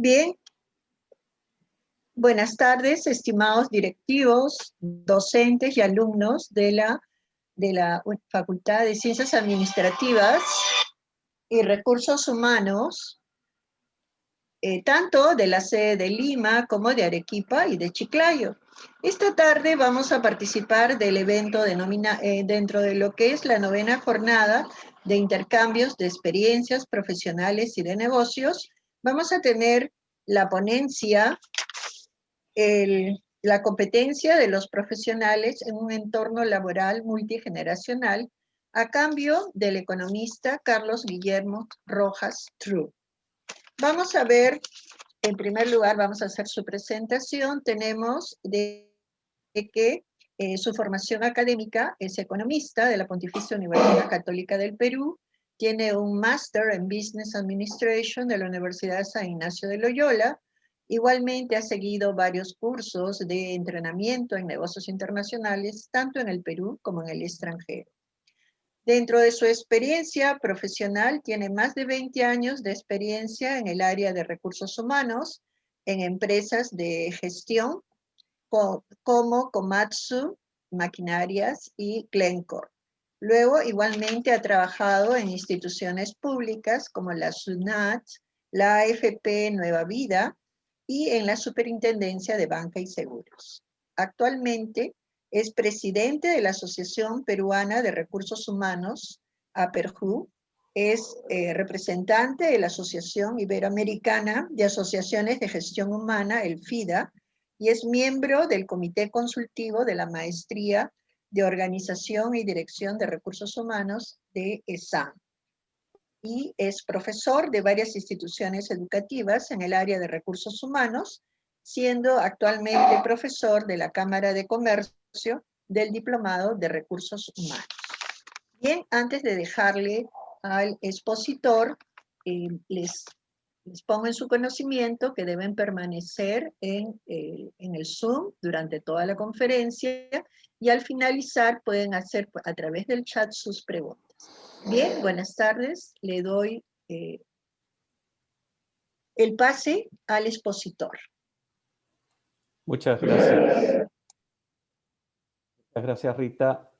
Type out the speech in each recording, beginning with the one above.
Bien, buenas tardes, estimados directivos, docentes y alumnos de la Facultad de Ciencias Administrativas y Recursos Humanos, tanto de la sede de Lima como de Arequipa y de Chiclayo. Esta tarde vamos a participar del evento dentro de lo que es la 9ª jornada de intercambios de experiencias profesionales y de negocios. Vamos a tener la ponencia, la competencia de los profesionales en un entorno laboral multigeneracional, a cambio del economista Carlos Guillermo Rojas True. Vamos a ver, en primer lugar, vamos a hacer su presentación. Tenemos de que su formación académica es economista de la Pontificia Universidad Católica del Perú, tiene un máster en Business Administration de la Universidad de San Ignacio de Loyola. Igualmente ha seguido varios cursos de entrenamiento en negocios internacionales, tanto en el Perú como en el extranjero. Dentro de su experiencia profesional, tiene más de 20 años de experiencia en el área de recursos humanos, en empresas de gestión como Komatsu, Maquinarias y Glencore. Luego, igualmente, ha trabajado en instituciones públicas como la SUNAT, la AFP Nueva Vida y en la Superintendencia de Banca y Seguros. Actualmente es presidente de la Asociación Peruana de Recursos Humanos, APERJU, es representante de la Asociación Iberoamericana de Asociaciones de Gestión Humana, el FIDA, y es miembro del Comité Consultivo de la Maestría de Organización y Dirección de Recursos Humanos de ESAM. Y es profesor de varias instituciones educativas en el área de recursos humanos, siendo actualmente profesor de la Cámara de Comercio del Diplomado de Recursos Humanos. Bien, antes de dejarle al expositor, les pongo en su conocimiento que deben permanecer en el Zoom durante toda la conferencia y al finalizar pueden hacer a través del chat sus preguntas. Bien, buenas tardes. Le doy el pase al expositor. Muchas gracias. Muchas gracias, Rita.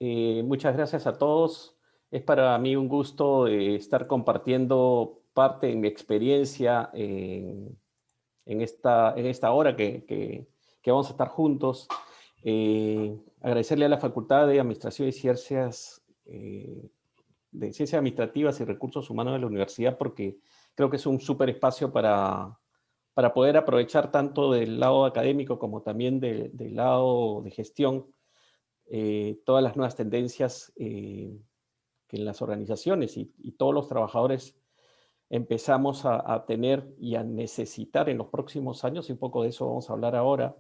Muchas gracias a todos. Es para mí un gusto estar compartiendo parte de mi experiencia en esta hora que vamos a estar juntos. Agradecerle a la Facultad de Administración y Ciencias Administrativas y Recursos Humanos de la Universidad, porque creo que es un súper espacio para poder aprovechar tanto del lado académico como también del lado de gestión todas las nuevas tendencias que en las organizaciones y todos los trabajadores empezamos a tener y a necesitar en los próximos años, y un poco de eso vamos a hablar ahora.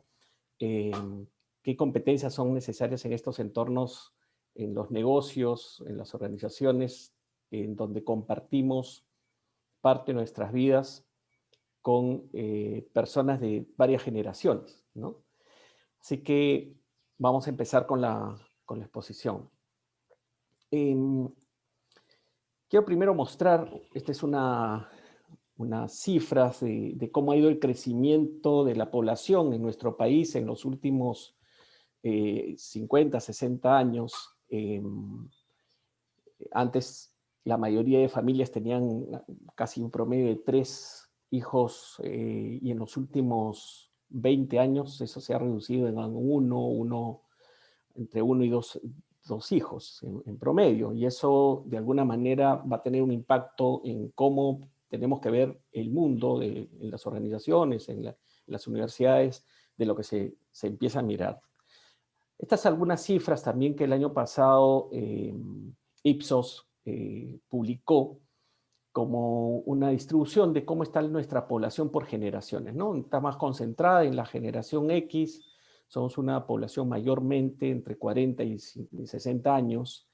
¿Qué competencias son necesarias en estos entornos, en los negocios, en las organizaciones, en donde compartimos parte de nuestras vidas con personas de varias generaciones, ¿no? Así que vamos a empezar con la exposición. Quiero primero mostrar, esta es unas cifras de cómo ha ido el crecimiento de la población en nuestro país en los últimos 50, 60 años. Antes la mayoría de familias tenían casi un promedio de 3 hijos y en los últimos 20 años eso se ha reducido en entre uno y dos hijos en promedio, y eso de alguna manera va a tener un impacto en cómo tenemos que ver el mundo en las organizaciones, en las universidades, de lo que se empieza a mirar. Estas algunas cifras también que el año pasado Ipsos publicó como una distribución de cómo está nuestra población por generaciones, ¿no? Está más concentrada en la generación X. Somos una población mayormente entre 40 y 60 años,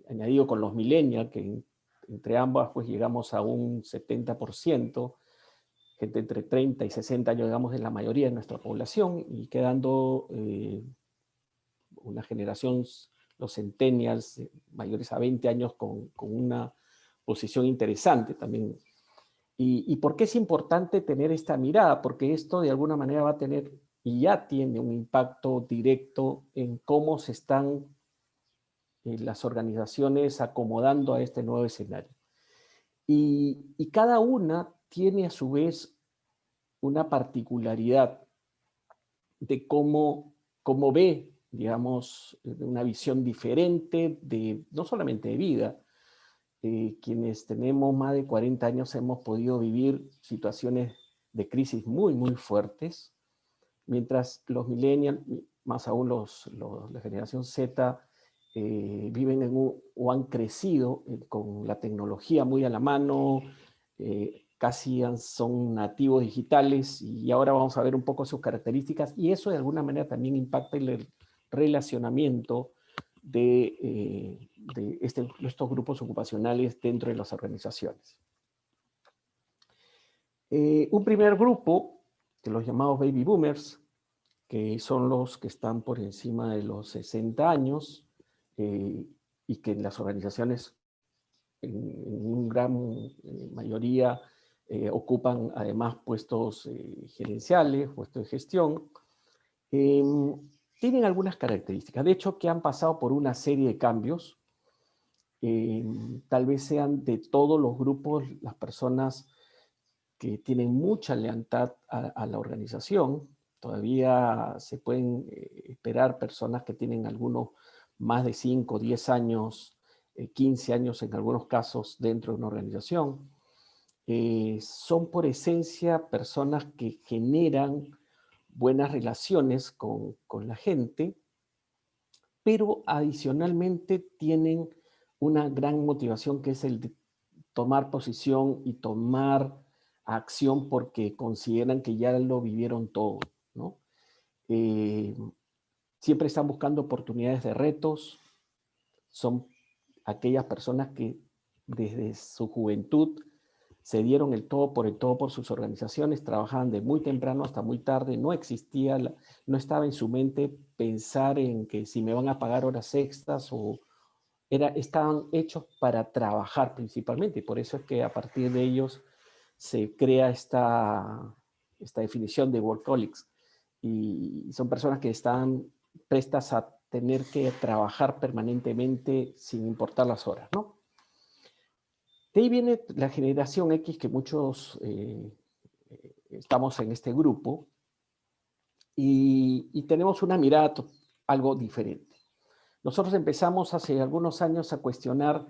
añadido con los millennials, que entre ambas pues llegamos a un 70%, gente entre 30 y 60 años, digamos, es la mayoría de nuestra población, y quedando una generación, los centennials, mayores a 20 años, con una posición interesante también. ¿Y por qué es importante tener esta mirada? Porque esto de alguna manera va a tener, y ya tiene un impacto directo en cómo se están las organizaciones acomodando a este nuevo escenario. Y cada una tiene a su vez una particularidad de cómo ve, digamos, una visión diferente de, no solamente de vida. Quienes tenemos más de 40 años hemos podido vivir situaciones de crisis muy, muy fuertes, mientras los millennials, más aún la generación Z, viven o han crecido con la tecnología muy a la mano, casi son nativos digitales, y ahora vamos a ver un poco sus características, y eso de alguna manera también impacta el relacionamiento de estos grupos ocupacionales dentro de las organizaciones. Un primer grupo, de los llamados baby boomers, que son los que están por encima de los 60 años, y que en las organizaciones en un gran mayoría ocupan además puestos gerenciales, puestos de gestión, tienen algunas características. De hecho, que han pasado por una serie de cambios. Tal vez sean de todos los grupos las personas que tienen mucha lealtad a la organización. Todavía se pueden esperar personas que tienen algunos más de 5, 10 años, 15 años en algunos casos dentro de una organización. Son por esencia personas que generan buenas relaciones con la gente, pero adicionalmente tienen una gran motivación, que es el de tomar posición y tomar acción porque consideran que ya lo vivieron todo, ¿no? Siempre están buscando oportunidades de retos. Son aquellas personas que desde su juventud se dieron el todo por sus organizaciones, trabajaban de muy temprano hasta muy tarde, no existía, no estaba en su mente pensar en que si me van a pagar horas extras o estaban hechos para trabajar principalmente, y por eso es que a partir de ellos se crea esta definición de workaholics, y son personas que están prestas a tener que trabajar permanentemente sin importar las horas, ¿no? De ahí viene la generación X, que muchos estamos en este grupo, y tenemos una mirada algo diferente. Nosotros empezamos hace algunos años a cuestionar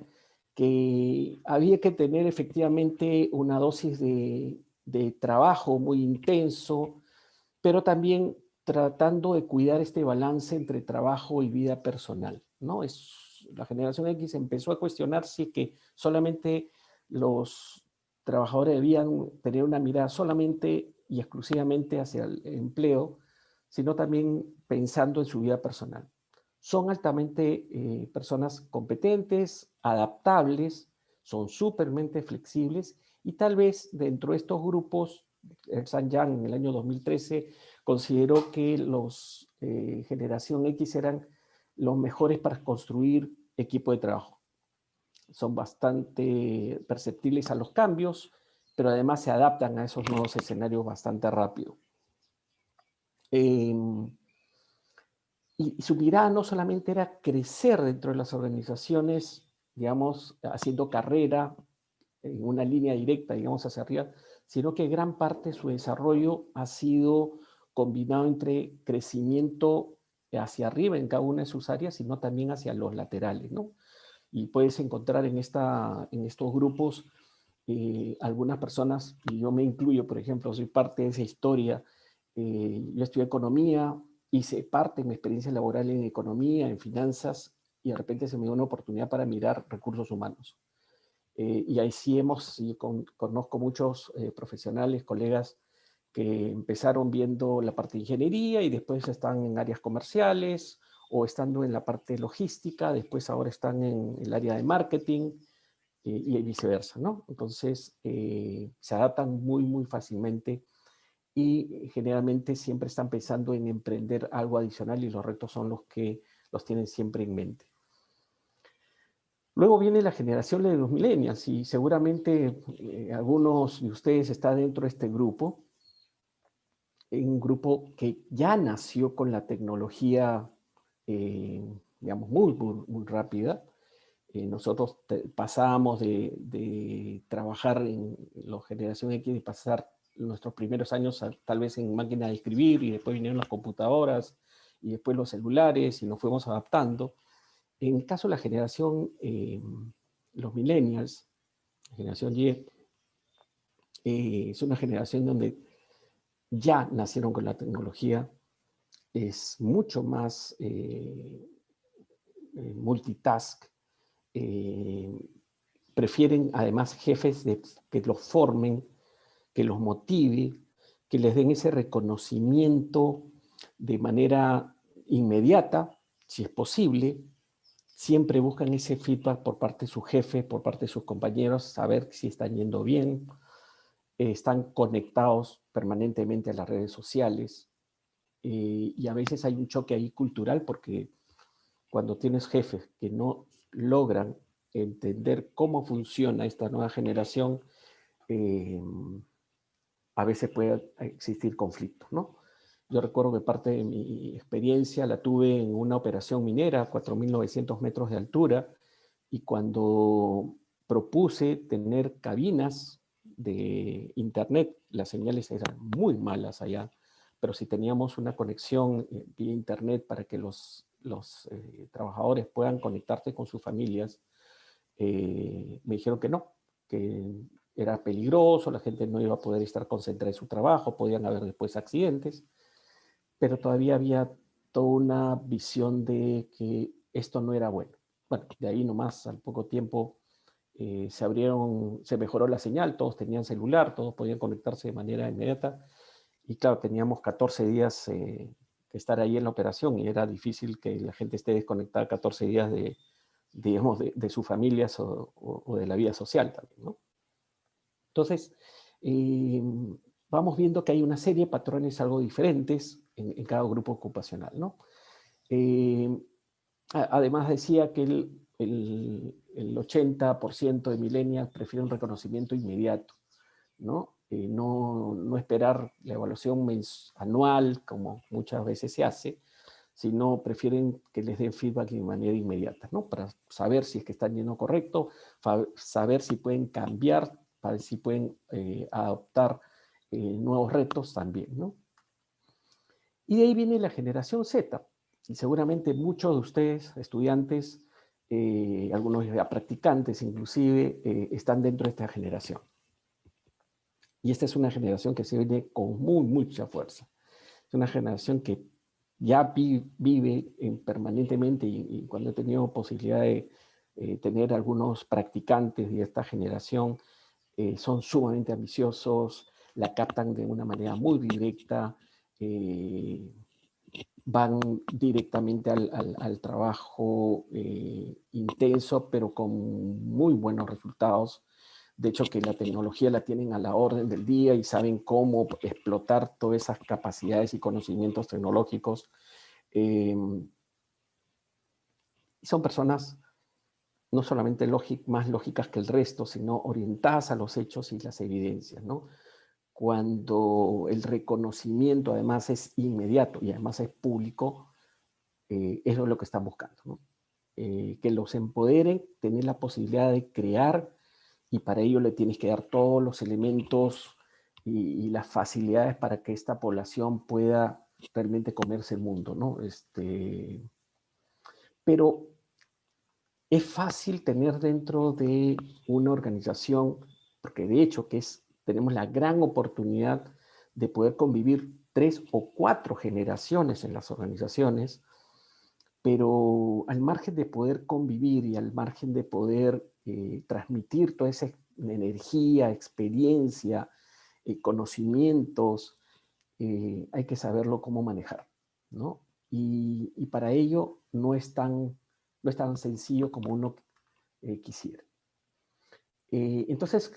que había que tener efectivamente una dosis de trabajo muy intenso, pero también tratando de cuidar este balance entre trabajo y vida personal, ¿no? La generación X empezó a cuestionar si que solamente los trabajadores debían tener una mirada solamente y exclusivamente hacia el empleo, sino también pensando en su vida personal. Son altamente personas competentes, adaptables, son súpermente flexibles, y tal vez dentro de estos grupos, Ernst & Young en el año 2013 consideró que los generación X eran los mejores para construir equipo de trabajo. Son bastante perceptibles a los cambios, pero además se adaptan a esos nuevos escenarios bastante rápido. Y su mirada no solamente era crecer dentro de las organizaciones, digamos, haciendo carrera en una línea directa, digamos, hacia arriba, sino que gran parte de su desarrollo ha sido combinado entre crecimiento hacia arriba en cada una de sus áreas, sino también hacia los laterales, ¿no? Y puedes encontrar en estos grupos algunas personas, y yo me incluyo, por ejemplo, soy parte de esa historia. Yo estudié economía, hice parte de mi experiencia laboral en economía, en finanzas, y de repente se me dio una oportunidad para mirar recursos humanos. Y ahí sí conozco muchos profesionales, colegas, que empezaron viendo la parte de ingeniería y después están en áreas comerciales, o estando en la parte logística, después ahora están en el área de marketing, y viceversa, ¿no? Entonces, se adaptan muy, muy fácilmente, y generalmente siempre están pensando en emprender algo adicional, y los retos son los que los tienen siempre en mente. Luego viene la generación de los millennials y seguramente algunos de ustedes están dentro de este grupo, un grupo que ya nació con la tecnología, digamos, muy rápida. Nosotros pasábamos de trabajar en la generación X, de pasar nuestros primeros años tal vez en máquina de escribir, y después vinieron las computadoras, y después los celulares, y nos fuimos adaptando. En el caso de la generación, los millennials, la generación Y, es una generación donde ya nacieron con la tecnología, es mucho más multitask, prefieren además jefes que los formen, que los motive, que les den ese reconocimiento de manera inmediata, si es posible. Siempre buscan ese feedback por parte de su jefe, por parte de sus compañeros, saber si están yendo bien. Están conectados permanentemente a las redes sociales. Y a veces hay un choque ahí cultural, porque cuando tienes jefes que no logran entender cómo funciona esta nueva generación, a veces puede existir conflictos, ¿no? Yo recuerdo que parte de mi experiencia la tuve en una operación minera, 4.900 metros de altura, y cuando propuse tener cabinas de internet, las señales eran muy malas allá, pero si teníamos una conexión vía internet para que los trabajadores puedan conectarse con sus familias, me dijeron que no, que era peligroso, la gente no iba a poder estar concentrada en su trabajo, podían haber después accidentes, pero todavía había toda una visión de que esto no era bueno. Bueno, de ahí nomás, al poco tiempo, se mejoró la señal, todos tenían celular, todos podían conectarse de manera inmediata, y claro, teníamos 14 días que estar ahí en la operación, y era difícil que la gente esté desconectada 14 días digamos, de sus familias o de la vida social también, ¿no? Entonces, vamos viendo que hay una serie de patrones algo diferentes en cada grupo ocupacional, ¿no? Además decía que el 80% de millennials prefieren un reconocimiento inmediato, ¿no? No esperar la evaluación anual, como muchas veces se hace, sino prefieren que les den feedback de manera inmediata, ¿no? Para saber si es que están yendo correcto, saber si pueden cambiar, para si pueden adoptar nuevos retos también, ¿no? Y de ahí viene la generación Z, y seguramente muchos de ustedes, estudiantes, algunos ya practicantes inclusive, están dentro de esta generación. Y esta es una generación que se viene con mucha fuerza. Es una generación que ya vive permanentemente, y cuando he tenido posibilidad de tener algunos practicantes de esta generación, son sumamente ambiciosos, la captan de una manera muy directa, van directamente al trabajo intenso, pero con muy buenos resultados. De hecho, que la tecnología la tienen a la orden del día y saben cómo explotar todas esas capacidades y conocimientos tecnológicos. Son personas no solamente más lógicas que el resto, sino orientadas a los hechos y las evidencias, ¿no? Cuando el reconocimiento además es inmediato y además es público, eso es lo que están buscando, ¿no? Que los empoderen, tener la posibilidad de crear, y para ello le tienes que dar todos los elementos y las facilidades para que esta población pueda realmente comerse el mundo, ¿no? Pero es fácil tener dentro de una organización, porque de hecho tenemos la gran oportunidad de poder convivir 3 o 4 generaciones en las organizaciones, pero al margen de poder convivir y al margen de poder transmitir toda esa energía, experiencia, conocimientos, hay que saberlo cómo manejar, ¿no? Y para ello no es tan sencillo como uno quisiera. Entonces,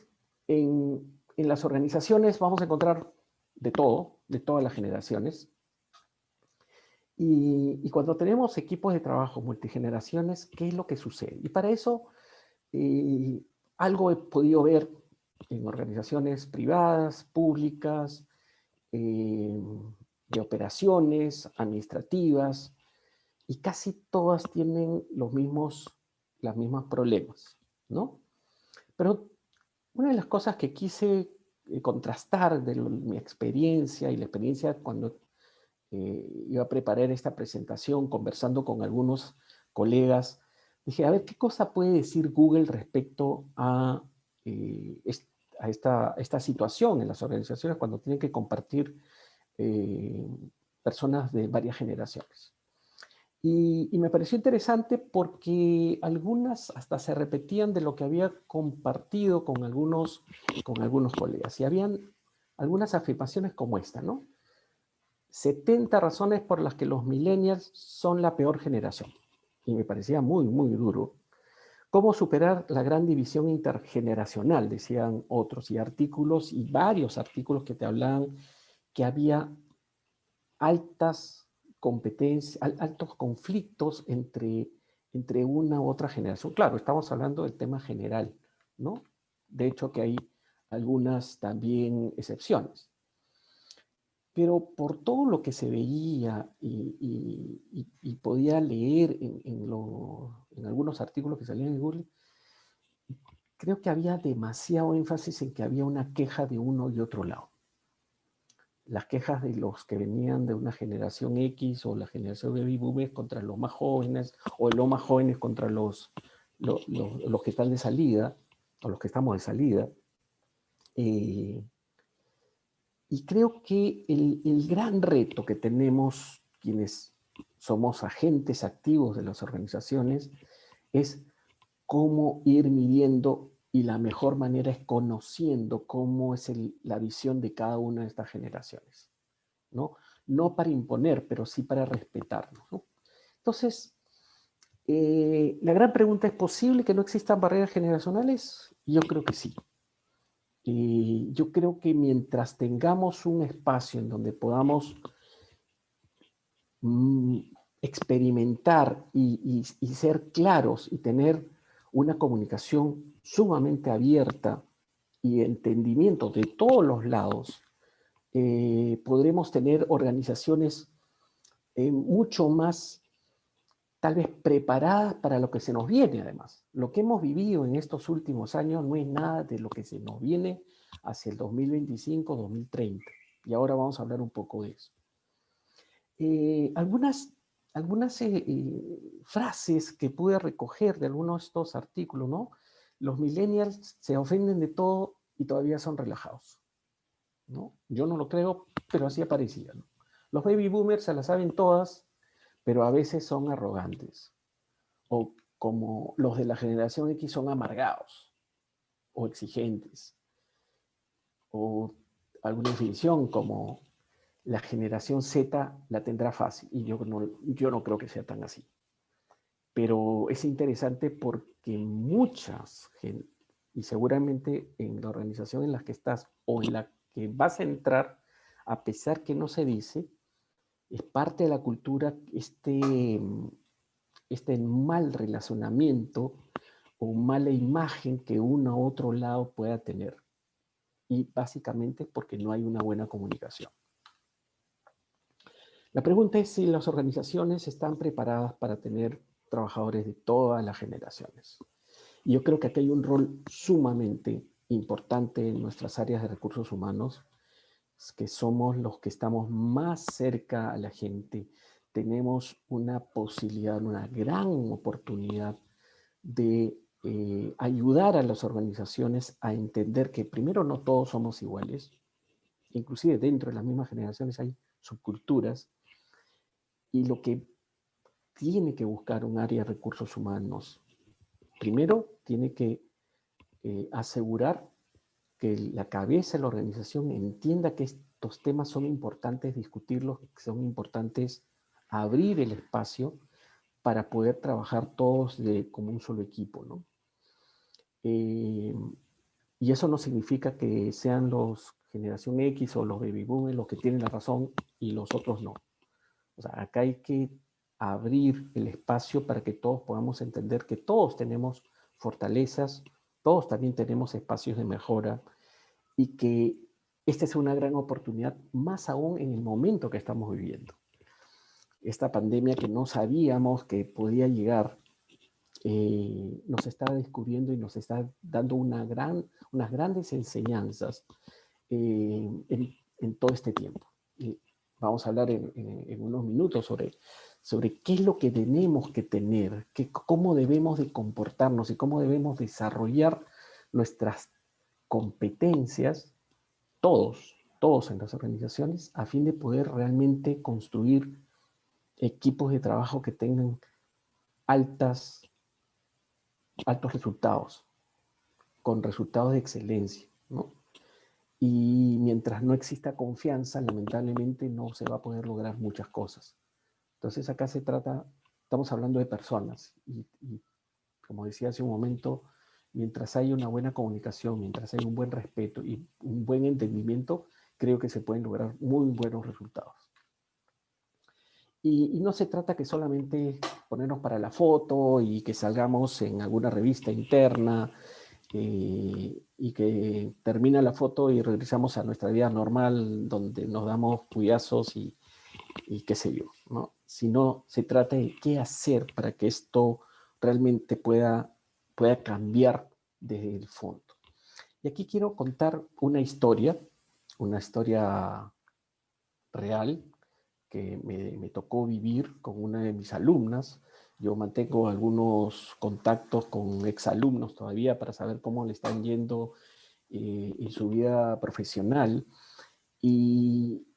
en las organizaciones vamos a encontrar de todo, de todas las generaciones. Y cuando tenemos equipos de trabajo multigeneraciones, ¿qué es lo que sucede? Y para eso algo he podido ver en organizaciones privadas, públicas, de operaciones administrativas, y casi todas tienen los mismos problemas, ¿no? Pero una de las cosas que quise contrastar de mi experiencia y la experiencia cuando iba a preparar esta presentación, conversando con algunos colegas, dije, a ver, ¿qué cosa puede decir Google respecto a esta situación en las organizaciones cuando tienen que compartir personas de varias generaciones? Y me pareció interesante porque algunas hasta se repetían de lo que había compartido con algunos colegas. Y habían algunas afirmaciones como esta, ¿no? 70 razones por las que los millennials son la peor generación. Y me parecía muy, muy duro. ¿Cómo superar la gran división intergeneracional? Decían otros, y artículos, y varios artículos que te hablaban que había altas competencias, altos conflictos entre una u otra generación. Claro, estamos hablando del tema general, ¿no? De hecho que hay algunas también excepciones. Pero por todo lo que se veía y podía leer en algunos artículos que salían en Google, creo que había demasiado énfasis en que había una queja de uno y otro lado. Las quejas de los que venían de una generación X o la generación baby boomers contra los más jóvenes, o los más jóvenes contra los que están de salida, o los que estamos de salida. Y creo que el gran reto que tenemos quienes somos agentes activos de las organizaciones es cómo ir midiendo, y la mejor manera es conociendo cómo es la visión de cada una de estas generaciones, ¿no? No para imponer, pero sí para respetarnos, ¿no? Entonces, la gran pregunta, ¿es posible que no existan barreras generacionales? Yo creo que sí. Yo creo que mientras tengamos un espacio en donde podamos experimentar y ser claros y tener una comunicación sumamente abierta y entendimiento de todos los lados, podremos tener organizaciones mucho más, tal vez, preparadas para lo que se nos viene. Además, lo que hemos vivido en estos últimos años no es nada de lo que se nos viene hacia el 2025, 2030. Y ahora vamos a hablar un poco de eso. Algunas frases que pude recoger de algunos de estos artículos, ¿no? Los millennials se ofenden de todo y todavía son relajados, ¿no? Yo no lo creo, pero así aparecía, ¿no? Los baby boomers se las saben todas, pero a veces son arrogantes. O como los de la generación X son amargados o exigentes. O alguna definición como la generación Z la tendrá fácil. Y yo no creo que sea tan así. Pero es interesante porque muchas gente, y seguramente en la organización en la que estás o en la que vas a entrar, a pesar que no se dice, es parte de la cultura este mal relacionamiento o mala imagen que uno u otro lado pueda tener. Y básicamente porque no hay una buena comunicación. La pregunta es si las organizaciones están preparadas para tener trabajadores de todas las generaciones. Y yo creo que aquí hay un rol sumamente importante en nuestras áreas de recursos humanos, que somos los que estamos más cerca a la gente. Tenemos una posibilidad, una gran oportunidad de ayudar a las organizaciones a entender que primero no todos somos iguales, inclusive dentro de las mismas generaciones hay subculturas, y lo que tiene que buscar un área de recursos humanos, primero tiene que asegurar que la cabeza de la organización entienda que estos temas son importantes discutirlos, que son importantes abrir el espacio para poder trabajar todos como un solo equipo, ¿no? Y eso no significa que sean los generación X o los baby boomers los que tienen la razón y los otros no. O sea, acá hay que abrir el espacio para que todos podamos entender que todos tenemos fortalezas, todos también tenemos espacios de mejora y que esta es una gran oportunidad, más aún en el momento que estamos viviendo. Esta pandemia que no sabíamos que podía llegar, nos está descubriendo y nos está dando unas grandes enseñanzas en todo este tiempo. Vamos a hablar en unos minutos sobre qué es lo que tenemos que tener, cómo debemos de comportarnos y cómo debemos desarrollar nuestras competencias, todos en las organizaciones, a fin de poder realmente construir equipos de trabajo que tengan altos resultados, con resultados de excelencia, ¿no? Y mientras no exista confianza, lamentablemente no se va a poder lograr muchas cosas. Entonces acá estamos hablando de personas y como decía hace un momento, mientras hay una buena comunicación, mientras hay un buen respeto y un buen entendimiento, creo que se pueden lograr muy buenos resultados. Y no se trata que solamente ponernos para la foto y que salgamos en alguna revista interna y que termina la foto y regresamos a nuestra vida normal donde nos damos puyazos y qué sé yo, ¿no? Sino se trata de qué hacer para que esto realmente pueda cambiar desde el fondo. Y aquí quiero contar una historia real que me tocó vivir con una de mis alumnas. Yo mantengo algunos contactos con exalumnos todavía para saber cómo le están yendo en su vida profesional. Y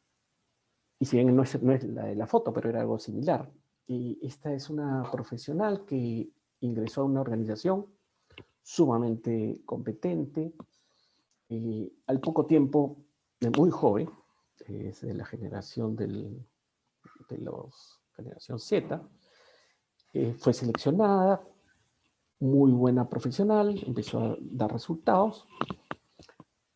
si bien no es la de la foto, pero era algo similar. Y esta es una profesional que ingresó a una organización sumamente competente. Al poco tiempo, muy joven, es de la generación generación Z, fue seleccionada, muy buena profesional, empezó a dar resultados,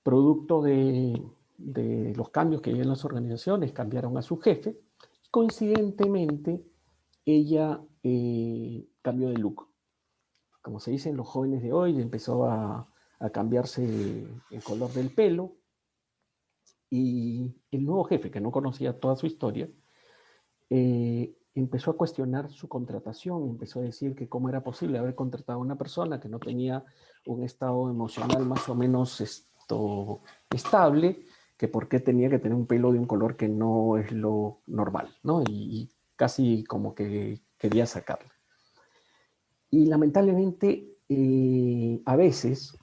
producto de los cambios que había en las organizaciones, cambiaron a su jefe, y coincidentemente ella cambió de look. Como se dice en los jóvenes de hoy, empezó a cambiarse el color del pelo, y el nuevo jefe, que no conocía toda su historia, empezó a cuestionar su contratación, empezó a decir que cómo era posible haber contratado a una persona que no tenía un estado emocional más o menos estable, que por qué tenía que tener un pelo de un color que no es lo normal, ¿no? Y casi como que quería sacarlo. Y lamentablemente, a veces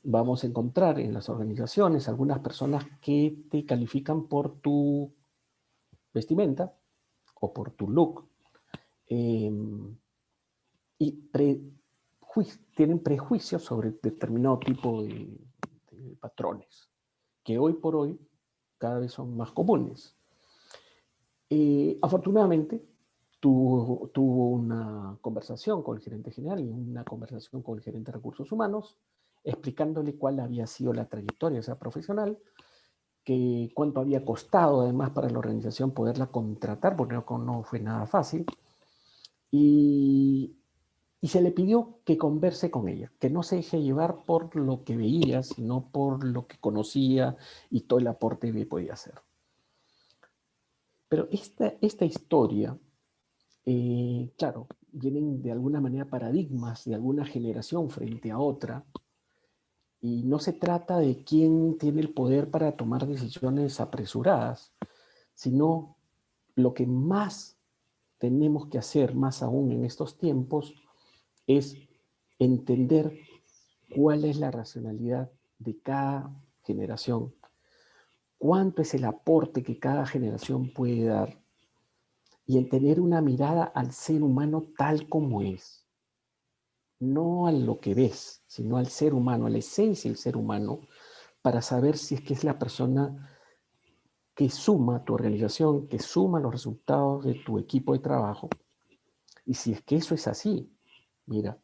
vamos a encontrar en las organizaciones algunas personas que te califican por tu vestimenta o por tu look, y tienen prejuicios sobre determinado tipo de patrones, que hoy por hoy cada vez son más comunes. Afortunadamente, tuvo una conversación con el gerente general y una conversación con el gerente de recursos humanos, explicándole cuál había sido la trayectoria de esa profesional, que cuánto había costado además para la organización poderla contratar, porque no fue nada fácil, y se le pidió que converse con ella, que no se deje llevar por lo que veía, sino por lo que conocía y todo el aporte que podía hacer. Pero esta historia, claro, vienen de alguna manera paradigmas de alguna generación frente a otra, y no se trata de quién tiene el poder para tomar decisiones apresuradas, sino lo que más tenemos que hacer, más aún en estos tiempos, es entender cuál es la racionalidad de cada generación, cuánto es el aporte que cada generación puede dar, y en tener una mirada al ser humano tal como es, no a lo que ves, sino al ser humano, a la esencia del ser humano, para saber si es que es la persona que suma tu organización, que suma los resultados de tu equipo de trabajo. Y si es que eso es así, mira,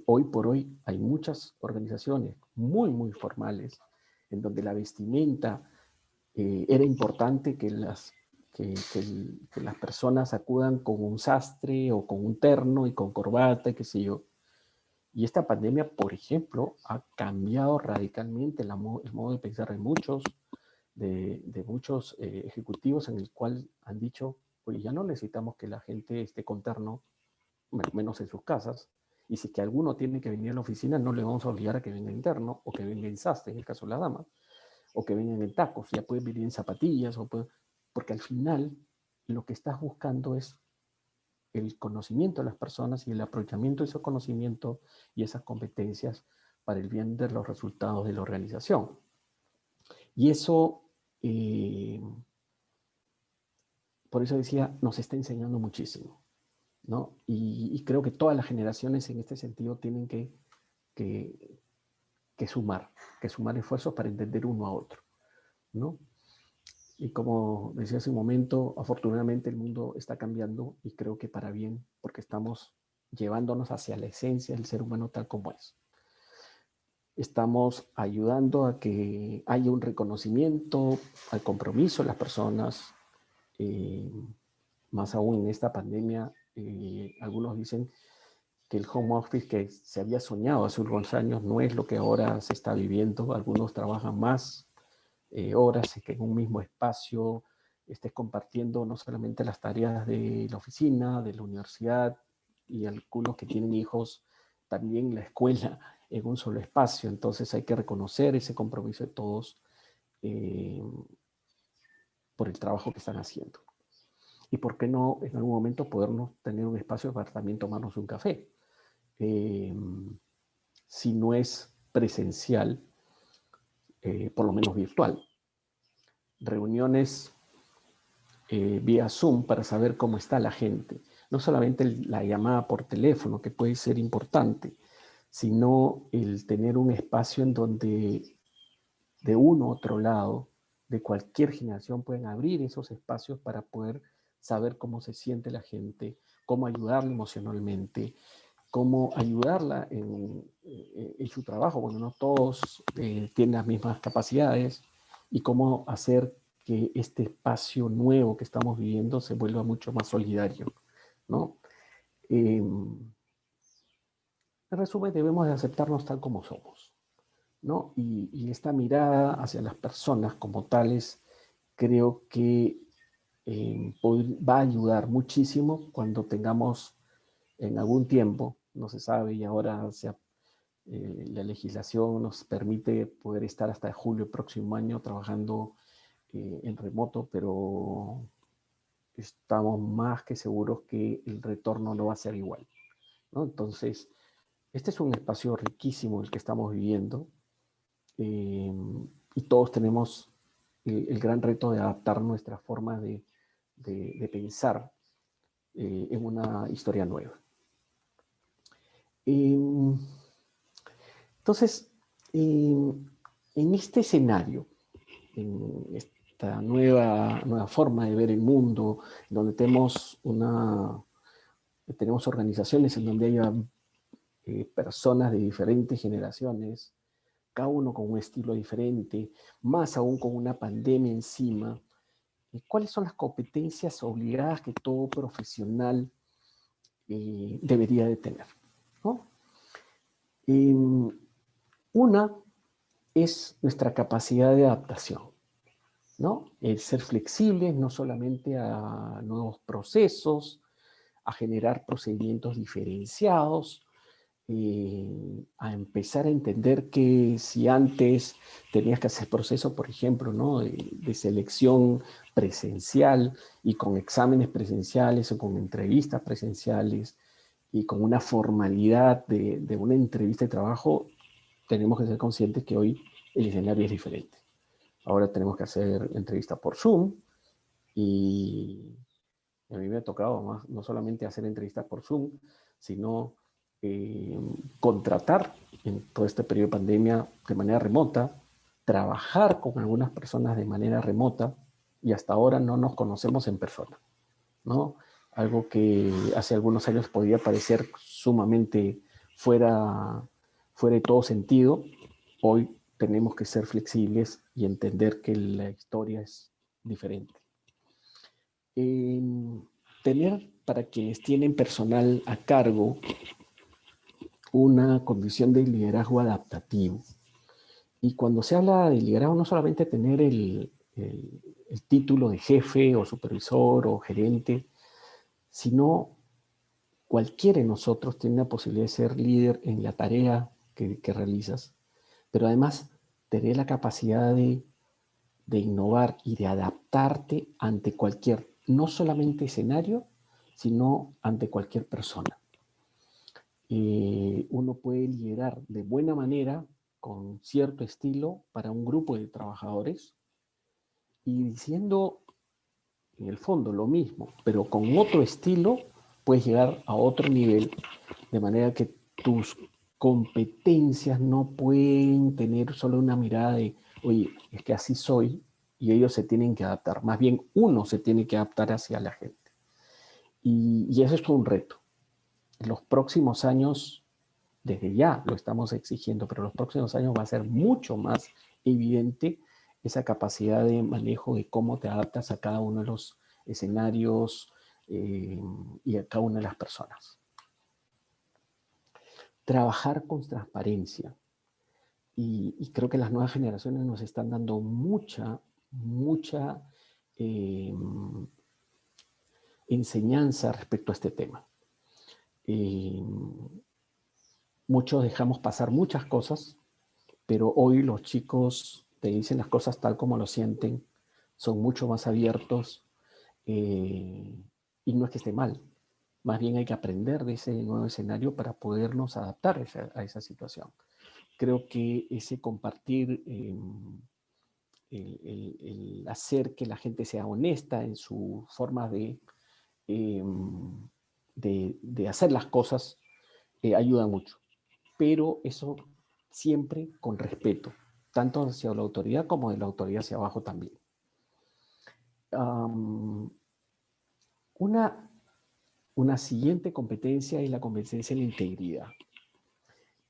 hoy por hoy hay muchas organizaciones muy formales en donde la vestimenta era importante que las personas acudan con un sastre o con un terno y con corbata, qué sé yo. Y esta pandemia, por ejemplo, ha cambiado radicalmente el modo de pensar de muchos ejecutivos, en el cual han dicho, oye, ya no necesitamos que la gente esté con terno, menos en sus casas, y si que alguno tiene que venir a la oficina, no le vamos a obligar a que venga en terno, o que venga en sastre, en el caso de la dama, o que vengan en tacos, ya pueden venir en zapatillas, porque al final lo que estás buscando es el conocimiento de las personas y el aprovechamiento de ese conocimiento y esas competencias para el bien de los resultados de la organización. Y eso, por eso decía, nos está enseñando muchísimo, ¿no? Y creo que todas las generaciones en este sentido tienen que sumar esfuerzos para entender uno a otro, ¿no? Y como decía hace un momento, afortunadamente el mundo está cambiando y creo que para bien, porque estamos llevándonos hacia la esencia del ser humano tal como es. Estamos ayudando a que haya un reconocimiento al compromiso de las personas, más aún en esta pandemia. Algunos dicen que el home office que se había soñado hace unos años no es lo que ahora se está viviendo. Algunos trabajan más horas que en un mismo espacio, estés compartiendo no solamente las tareas de la oficina, de la universidad, y algunos que tienen hijos, también la escuela en un solo espacio. Entonces hay que reconocer ese compromiso de todos por el trabajo que están haciendo. Y por qué no en algún momento podernos tener un espacio para también tomarnos un café. Si no es presencial, por lo menos virtual. Reuniones vía Zoom para saber cómo está la gente. No solamente la llamada por teléfono, que puede ser importante, sino el tener un espacio en donde de uno u otro lado, de cualquier generación, pueden abrir esos espacios para poder saber cómo se siente la gente, cómo ayudarla emocionalmente, cómo ayudarla en su trabajo, cuando no todos tienen las mismas capacidades, y cómo hacer que este espacio nuevo que estamos viviendo se vuelva mucho más solidario, ¿no? En resumen, debemos de aceptarnos tal como somos, ¿no? Y esta mirada hacia las personas como tales, creo que va a ayudar muchísimo cuando tengamos en algún tiempo, no se sabe, y ahora la legislación nos permite poder estar hasta julio del próximo año trabajando en remoto, pero estamos más que seguros que el retorno no va a ser igual, ¿no? Entonces, este es un espacio riquísimo el que estamos viviendo, y todos tenemos el gran reto de adaptar nuestra forma de pensar en una historia nueva. Entonces, en este escenario, en esta nueva forma de ver el mundo, donde tenemos organizaciones en donde haya personas de diferentes generaciones, cada uno con un estilo diferente, más aún con una pandemia encima, ¿cuáles son las competencias obligadas que todo profesional debería de tener, ¿no? Una es nuestra capacidad de adaptación, ¿no? El ser flexibles no solamente a nuevos procesos, a generar procedimientos diferenciados, a empezar a entender que si antes tenías que hacer proceso, por ejemplo, ¿no? de selección presencial y con exámenes presenciales o con entrevistas presenciales y con una formalidad de una entrevista de trabajo, tenemos que ser conscientes que hoy el escenario es diferente. Ahora tenemos que hacer entrevistas por Zoom, y a mí me ha tocado no solamente hacer entrevistas por Zoom, sino contratar en todo este periodo de pandemia de manera remota, trabajar con algunas personas de manera remota, y hasta ahora no nos conocemos en persona, ¿no? Algo que hace algunos años podía parecer sumamente fuera de todo sentido. Hoy tenemos que ser flexibles y entender que la historia es diferente. Tener, para quienes tienen personal a cargo, una condición de liderazgo adaptativo. Y cuando se habla de liderazgo, no solamente tener el título de jefe o supervisor o gerente, sino cualquiera de nosotros tiene la posibilidad de ser líder en la tarea que realizas, pero además tener la capacidad de innovar y de adaptarte ante cualquier, no solamente escenario, sino ante cualquier persona. Uno puede liderar de buena manera, con cierto estilo, para un grupo de trabajadores, y diciendo en el fondo lo mismo, pero con otro estilo, puedes llegar a otro nivel, de manera que tus competencias no pueden tener solo una mirada de, oye, es que así soy, y ellos se tienen que adaptar. Más bien, uno se tiene que adaptar hacia la gente. Y eso es un reto. En los próximos años, desde ya lo estamos exigiendo, pero en los próximos años va a ser mucho más evidente esa capacidad de manejo de cómo te adaptas a cada uno de los escenarios y a cada una de las personas. Trabajar con transparencia. Y creo que las nuevas generaciones nos están dando mucha enseñanza respecto a este tema. Muchos dejamos pasar muchas cosas, pero hoy los chicos te dicen las cosas tal como lo sienten, son mucho más abiertos, y no es que esté mal, más bien hay que aprender de ese nuevo escenario para podernos adaptar a esa situación. Creo que ese compartir, el hacer que la gente sea honesta en su forma de hacer las cosas, ayuda mucho. Pero eso siempre con respeto, tanto hacia la autoridad como de la autoridad hacia abajo también. Una siguiente competencia es la competencia de la integridad.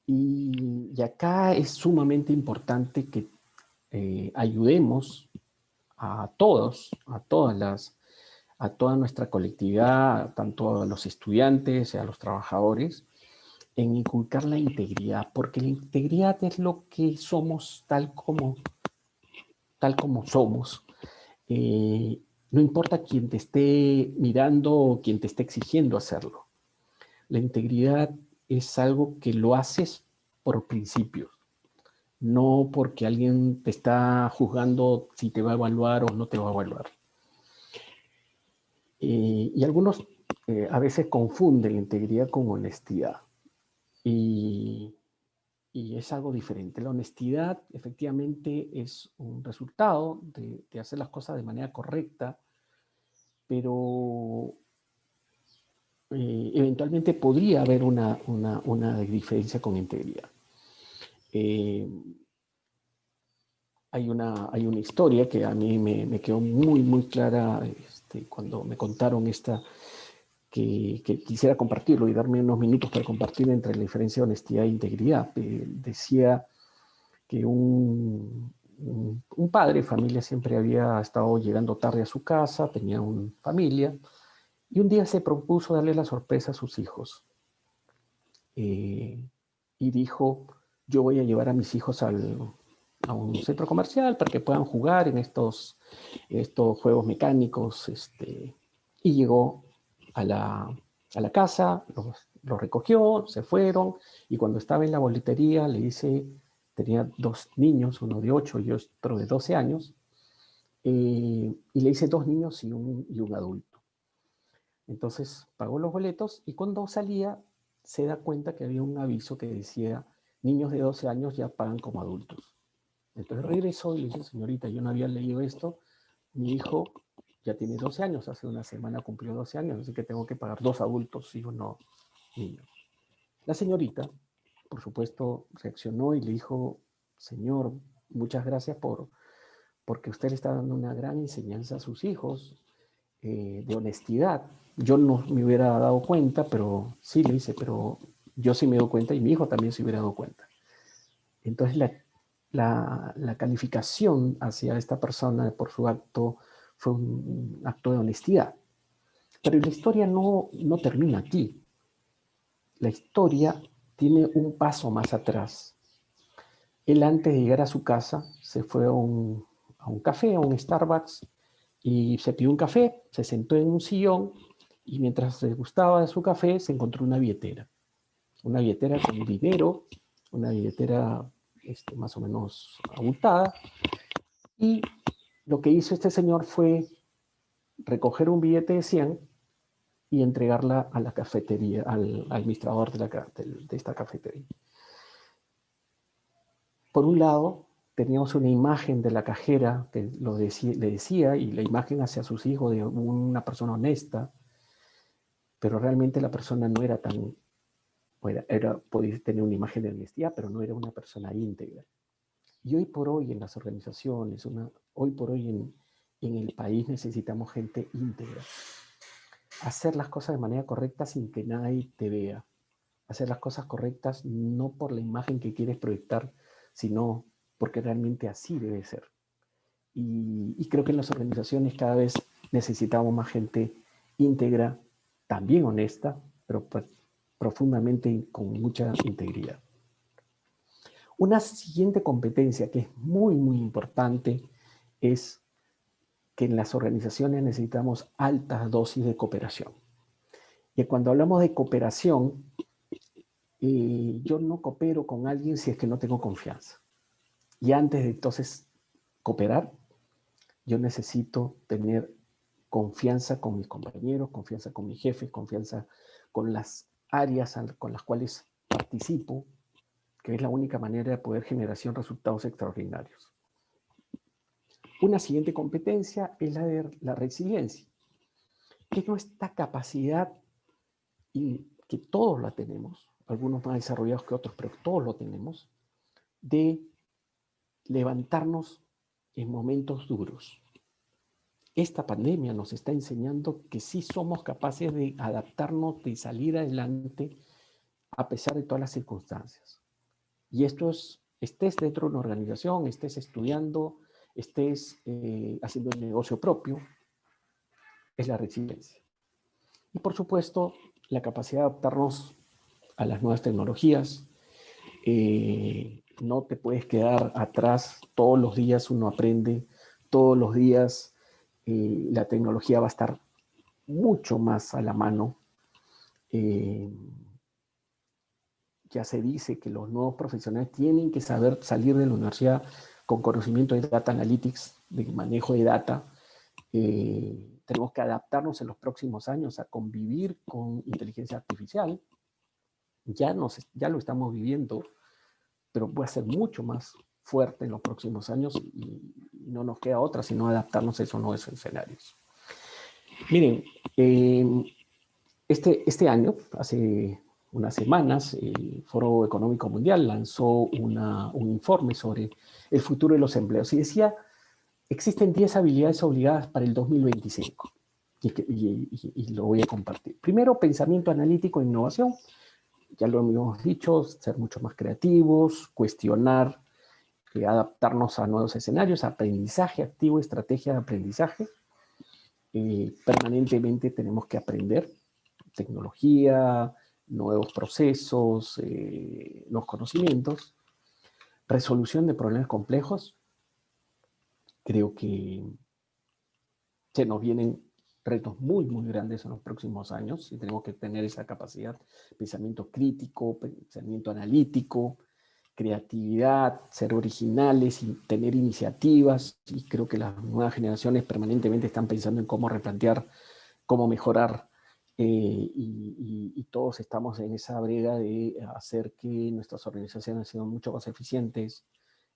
Y acá es sumamente importante que ayudemos a todos, a toda nuestra colectividad, tanto a los estudiantes, a los trabajadores, en inculcar la integridad, porque la integridad es lo que somos tal como somos. No importa quién te esté mirando o quién te esté exigiendo hacerlo. La integridad es algo que lo haces por principios, no porque alguien te está juzgando si te va a evaluar o no te va a evaluar. Y algunos a veces confunden la integridad con honestidad. Y es algo diferente. La honestidad efectivamente es un resultado de hacer las cosas de manera correcta, pero eventualmente podría haber una diferencia con integridad. Hay una historia que a mí me quedó muy clara cuando me contaron esta, que quisiera compartirlo y darme unos minutos para compartir entre la diferencia de honestidad e integridad. Decía que un padre de familia siempre había estado llegando tarde a su casa, tenía una familia, y un día se propuso darle la sorpresa a sus hijos. Y dijo, yo voy a llevar a mis hijos a un centro comercial para que puedan jugar en estos juegos mecánicos. Y llegó a la casa, los recogió, se fueron, y cuando estaba en la boletería le dice, tenía dos niños, uno de 8 y otro de 12 años, y le dice 2 niños y un adulto. Entonces pagó los boletos y cuando salía se da cuenta que había un aviso que decía, niños de 12 años ya pagan como adultos. Entonces regresó y le dice, señorita, yo no había leído esto, mi hijo ya tiene 12 años, hace una semana cumplió 12 años, así que tengo que pagar 2 adultos y 1 niño. La señorita, por supuesto, reaccionó y le dijo, señor, muchas gracias porque usted le está dando una gran enseñanza a sus hijos de honestidad. Yo no me hubiera dado cuenta, pero sí le dice, pero yo sí me doy cuenta y mi hijo también se hubiera dado cuenta. Entonces la calificación hacia esta persona por su acto fue un acto de honestidad. Pero la historia no termina aquí. La historia tiene un paso más atrás. Él antes de llegar a su casa se fue a un café, a un Starbucks, y se pidió un café, se sentó en un sillón y mientras se gustaba de su café se encontró una billetera con dinero, una billetera más o menos abultada, y lo que hizo este señor fue recoger un billete de 100 y entregarla a la cafetería, al administrador de esta cafetería. Por un lado, teníamos una imagen de la cajera que le decía, y la imagen hacia sus hijos de una persona honesta, pero realmente la persona no era tan, podía tener una imagen de honestidad, pero no era una persona íntegra. Y hoy por hoy en las organizaciones, hoy por hoy en el país necesitamos gente íntegra. Hacer las cosas de manera correcta sin que nadie te vea. Hacer las cosas correctas no por la imagen que quieres proyectar, sino porque realmente así debe ser. Y creo que en las organizaciones cada vez necesitamos más gente íntegra, también honesta, pero pues, profundamente con mucha integridad. Una siguiente competencia que es muy, muy importante es que en las organizaciones necesitamos altas dosis de cooperación. Y cuando hablamos de cooperación, yo no coopero con alguien si es que no tengo confianza. Y antes de entonces cooperar, yo necesito tener confianza con mis compañeros, confianza con mis jefes, confianza con las áreas con las cuales participo, que es la única manera de poder generar resultados extraordinarios. Una siguiente competencia es la de la resiliencia, que es nuestra capacidad, y que todos la tenemos, algunos más desarrollados que otros, pero todos lo tenemos, de levantarnos en momentos duros. Esta pandemia nos está enseñando que sí somos capaces de adaptarnos, de salir adelante a pesar de todas las circunstancias. Y esto es, estés dentro de una organización, estés estudiando, estés haciendo un negocio propio, es la resiliencia. Y por supuesto, la capacidad de adaptarnos a las nuevas tecnologías. No te puedes quedar atrás, todos los días uno aprende, todos los días la tecnología va a estar mucho más a la mano. Ya se dice que los nuevos profesionales tienen que saber salir de la universidad con conocimiento de data analytics, de manejo de data. Tenemos que adaptarnos en los próximos años a convivir con inteligencia artificial. Ya lo estamos viviendo, pero puede ser mucho más fuerte en los próximos años y no nos queda otra sino adaptarnos a esos nuevos escenarios. Miren, este año, hace unas semanas, el Foro Económico Mundial lanzó un informe sobre el futuro de los empleos y decía, existen 10 habilidades obligadas para el 2025 y lo voy a compartir. Primero, pensamiento analítico e innovación. Ya lo hemos dicho, ser mucho más creativos, cuestionar, adaptarnos a nuevos escenarios, aprendizaje activo, estrategia de aprendizaje. Permanentemente tenemos que aprender tecnología, nuevos procesos, nuevos conocimientos. Resolución de problemas complejos. Creo que se nos vienen retos muy, muy grandes en los próximos años y tenemos que tener esa capacidad, pensamiento crítico, pensamiento analítico, creatividad, ser originales y tener iniciativas. Y creo que las nuevas generaciones permanentemente están pensando en cómo replantear, cómo mejorar, y todos estamos en esa brega de hacer que nuestras organizaciones sean mucho más eficientes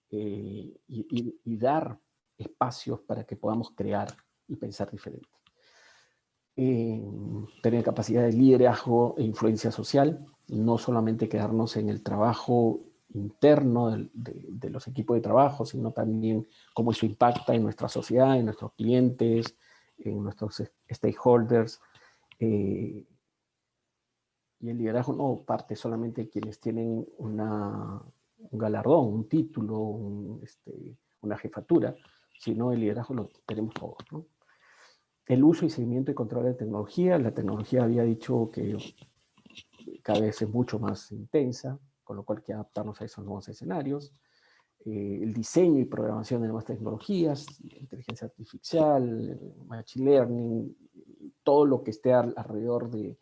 y dar espacios para que podamos crear y pensar diferente. Tener capacidad de liderazgo e influencia social, no solamente quedarnos en el trabajo interno de los equipos de trabajo, sino también cómo eso impacta en nuestra sociedad, en nuestros clientes, en nuestros stakeholders. Y el liderazgo no parte solamente de quienes tienen un galardón, un título, una jefatura, sino el liderazgo lo tenemos todos, ¿no? El uso y seguimiento y control de tecnología. La tecnología había dicho que cada vez es mucho más intensa, con lo cual hay que adaptarnos a esos nuevos escenarios. El diseño y programación de nuevas tecnologías, inteligencia artificial, machine learning, todo lo que esté alrededor de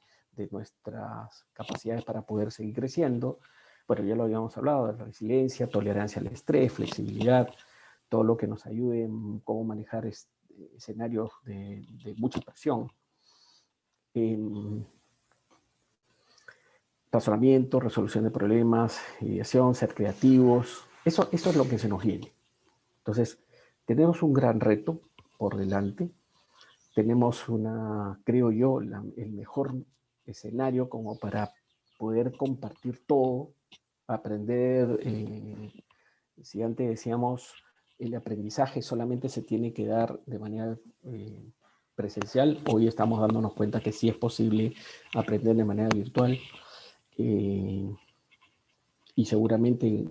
nuestras capacidades para poder seguir creciendo. Bueno, ya lo habíamos hablado, de resiliencia, tolerancia al estrés, flexibilidad, todo lo que nos ayude en cómo manejar escenarios de mucha presión. Razonamiento, resolución de problemas, ideación, ser creativos. Eso es lo que se nos viene. Entonces, tenemos un gran reto por delante. Tenemos creo yo, el mejor escenario como para poder compartir todo, aprender. Si antes decíamos, el aprendizaje solamente se tiene que dar de manera presencial, hoy estamos dándonos cuenta que sí es posible aprender de manera virtual. Y seguramente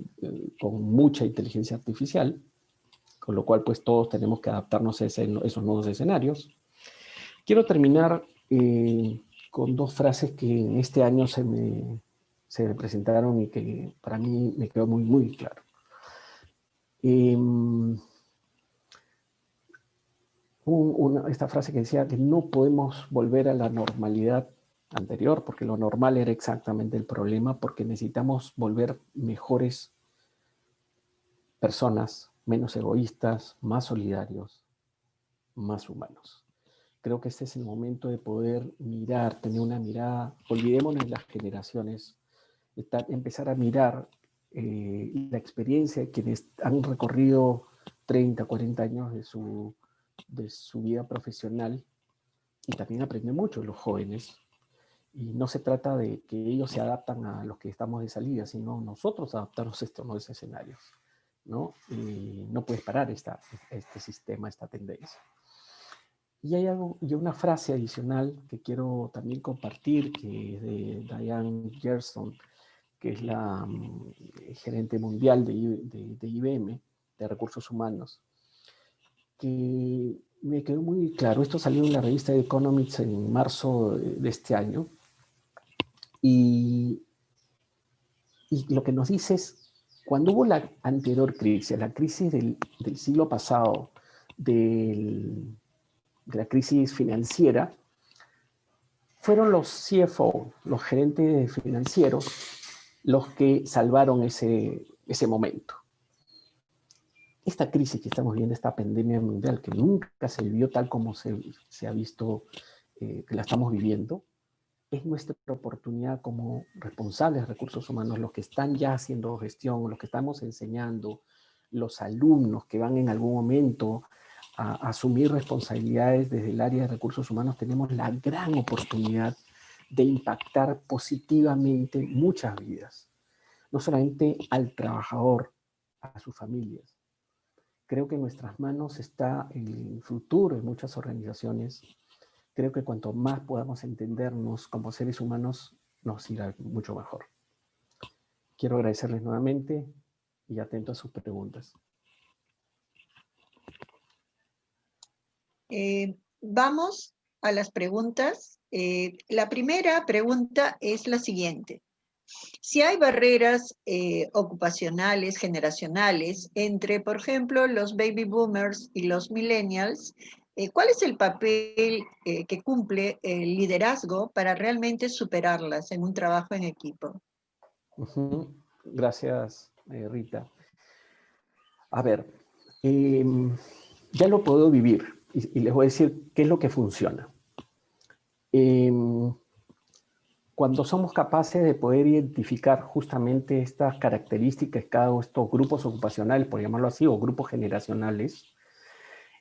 con mucha inteligencia artificial, con lo cual pues todos tenemos que adaptarnos a esos nuevos escenarios. Quiero terminar con dos frases que en este año se me presentaron y que para mí me quedó muy, muy claro. Esta frase que decía que no podemos volver a la normalidad anterior, porque lo normal era exactamente el problema, porque necesitamos volver mejores personas, menos egoístas, más solidarios, más humanos. Creo que este es el momento de poder mirar, tener una mirada, olvidémonos de las generaciones, empezar a mirar la experiencia de quienes han recorrido 30, 40 años de su vida profesional, y también aprenden mucho los jóvenes. Y no se trata de que ellos se adaptan a los que estamos de salida, sino nosotros adaptarnos a estos nuevos escenarios, ¿no? Y no puedes parar este sistema, esta tendencia. Y hay una frase adicional que quiero también compartir, que es de Diane Gerson, que es la gerente mundial de IBM, de recursos humanos, que me quedó muy claro. Esto salió en la revista Economics en marzo de este año. Y lo que nos dice es, cuando hubo la anterior crisis, la crisis del siglo pasado, de la crisis financiera, fueron los CFO, los gerentes financieros, los que salvaron ese momento. Esta crisis que estamos viendo, esta pandemia mundial, que nunca se vivió tal como se ha visto, que la estamos viviendo, es nuestra oportunidad como responsables de recursos humanos, los que están ya haciendo gestión, los que estamos enseñando, los alumnos que van en algún momento a asumir responsabilidades desde el área de recursos humanos, tenemos la gran oportunidad de impactar positivamente muchas vidas. No solamente al trabajador, a sus familias. Creo que en nuestras manos está el futuro de muchas organizaciones. Creo que cuanto más podamos entendernos como seres humanos, nos irá mucho mejor. Quiero agradecerles nuevamente y atento a sus preguntas. Vamos a las preguntas. La primera pregunta es la siguiente. Si hay barreras ocupacionales, generacionales, entre, por ejemplo, los baby boomers y los millennials, ¿cuál es el papel que cumple el liderazgo para realmente superarlas en un trabajo en equipo? Gracias, Rita. A ver, ya lo puedo vivir y les voy a decir qué es lo que funciona. Cuando somos capaces de poder identificar justamente estas características, cada uno de estos grupos ocupacionales, por llamarlo así, o grupos generacionales,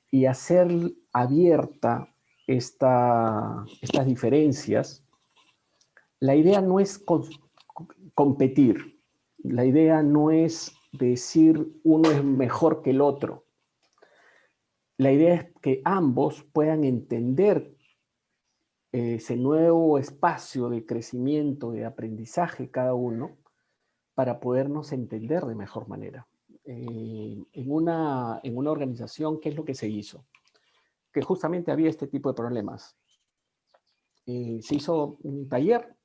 y hacer abierta estas diferencias, la idea no es competir, la idea no es decir uno es mejor que el otro. La idea es que ambos puedan entender ese nuevo espacio de crecimiento, de aprendizaje cada uno, para podernos entender de mejor manera. En una organización, ¿qué es lo que se hizo? Que justamente había este tipo de problemas. Se hizo un taller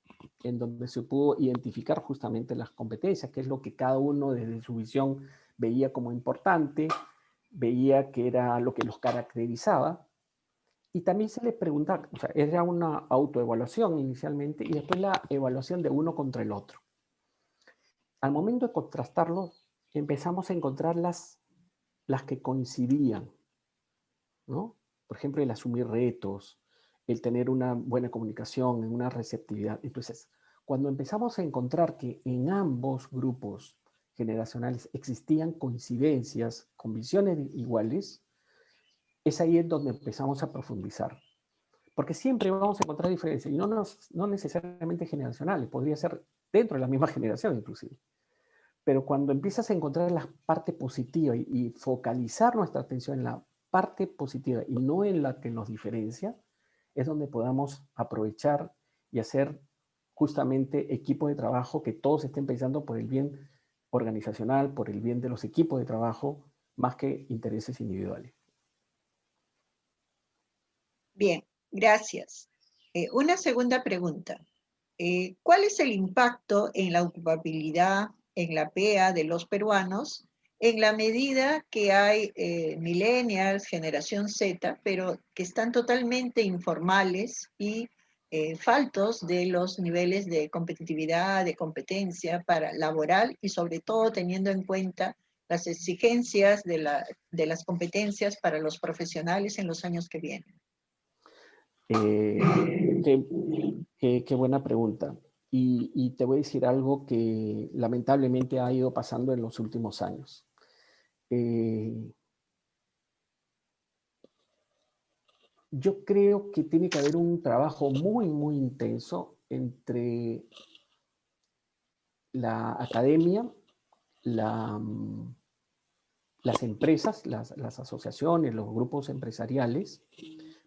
en donde se pudo identificar justamente las competencias, que es lo que cada uno desde su visión veía como importante, veía que era lo que los caracterizaba, y también se les preguntaba, o sea, era una autoevaluación inicialmente, y después la evaluación de uno contra el otro. Al momento de contrastarlo, empezamos a encontrar las que coincidían, ¿no? Por ejemplo, el asumir retos, el tener una buena comunicación, una receptividad. Entonces, cuando empezamos a encontrar que en ambos grupos generacionales existían coincidencias con visiones iguales, es ahí en donde empezamos a profundizar. Porque siempre vamos a encontrar diferencias, y no necesariamente generacionales, podría ser dentro de la misma generación inclusive. Pero cuando empiezas a encontrar la parte positiva y focalizar nuestra atención en la parte positiva y no en la que nos diferencia, es donde podamos aprovechar y hacer justamente equipo de trabajo que todos estén pensando por el bien organizacional, por el bien de los equipos de trabajo, más que intereses individuales. Bien, gracias. Una segunda pregunta. ¿Cuál es el impacto en la ocupabilidad, en la PEA de los peruanos, en la medida que hay millennials, generación Z, pero que están totalmente informales y faltos de los niveles de competitividad, de competencia para laboral y sobre todo teniendo en cuenta las exigencias de las competencias para los profesionales en los años que vienen? Qué buena pregunta. Y te voy a decir algo que lamentablemente ha ido pasando en los últimos años. Yo creo que tiene que haber un trabajo muy, muy intenso entre la academia, las empresas, las asociaciones, los grupos empresariales,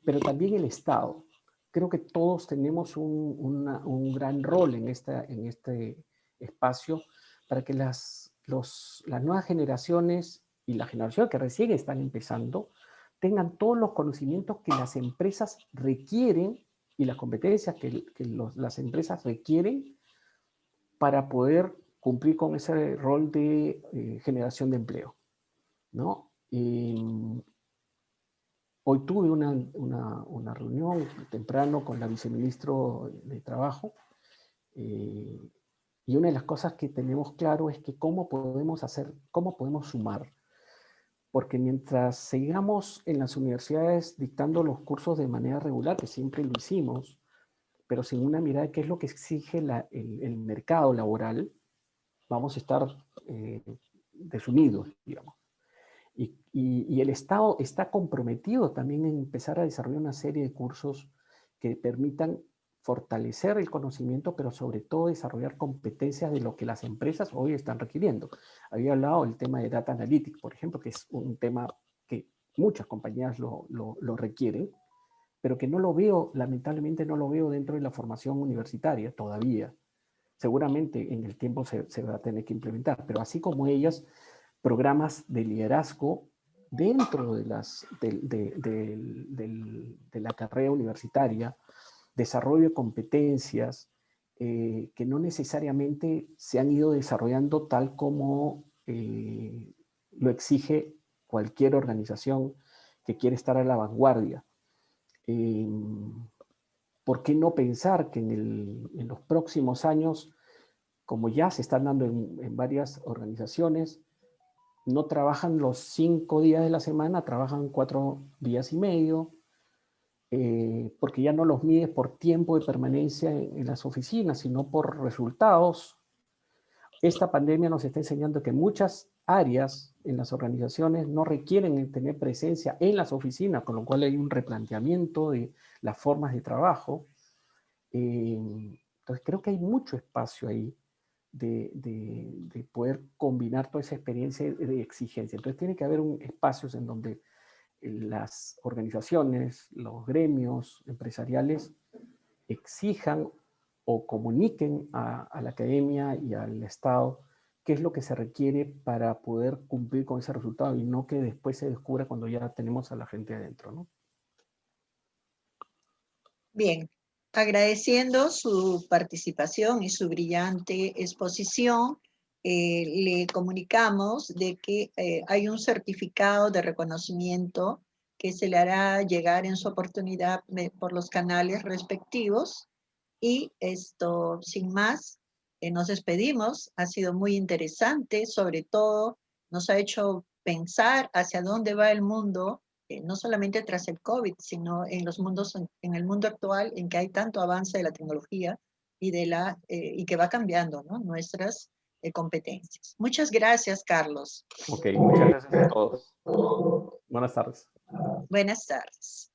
pero también el Estado. Creo que todos tenemos un gran rol en este espacio para que las nuevas generaciones y la generación que recién están empezando tengan todos los conocimientos que las empresas requieren y las competencias que las empresas requieren para poder cumplir con ese rol de generación de empleo, ¿no? Hoy tuve una reunión temprano con la viceministro de Trabajo y una de las cosas que tenemos claro es que cómo podemos sumar. Porque mientras sigamos en las universidades dictando los cursos de manera regular, que siempre lo hicimos, pero sin una mirada de qué es lo que exige el mercado laboral, vamos a estar desunidos, digamos. Y el Estado está comprometido también en empezar a desarrollar una serie de cursos que permitan fortalecer el conocimiento, pero sobre todo desarrollar competencias de lo que las empresas hoy están requiriendo. Había hablado del tema de Data Analytics, por ejemplo, que es un tema que muchas compañías lo requieren, pero que no lo veo, lamentablemente no lo veo dentro de la formación universitaria todavía. Seguramente en el tiempo se va a tener que implementar, pero así como ellas, programas de liderazgo dentro de la carrera universitaria, desarrollo de competencias que no necesariamente se han ido desarrollando tal como lo exige cualquier organización que quiere estar a la vanguardia. ¿Por qué no pensar que en los próximos años, como ya se están dando en varias organizaciones, no trabajan los 5 días de la semana, trabajan 4 días y medio, porque ya no los mides por tiempo de permanencia en las oficinas, sino por resultados? Esta pandemia nos está enseñando que muchas áreas en las organizaciones no requieren tener presencia en las oficinas, con lo cual hay un replanteamiento de las formas de trabajo. Entonces creo que hay mucho espacio ahí de poder combinar toda esa experiencia de exigencia. Entonces tiene que haber espacios en donde las organizaciones, los gremios empresariales exijan o comuniquen a la academia y al Estado qué es lo que se requiere para poder cumplir con ese resultado y no que después se descubra cuando ya tenemos a la gente adentro, ¿no? Bien, Agradeciendo su participación y su brillante exposición, le comunicamos de que hay un certificado de reconocimiento que se le hará llegar en su oportunidad por los canales respectivos. Y esto, sin más, nos despedimos. Ha sido muy interesante, sobre todo nos ha hecho pensar hacia dónde va el mundo, no solamente tras el COVID, sino en los mundos, en el mundo actual en que hay tanto avance de la tecnología y que va cambiando, ¿no?, nuestras competencias. Muchas gracias, Carlos. Ok, muchas gracias a todos. Buenas tardes. Buenas tardes.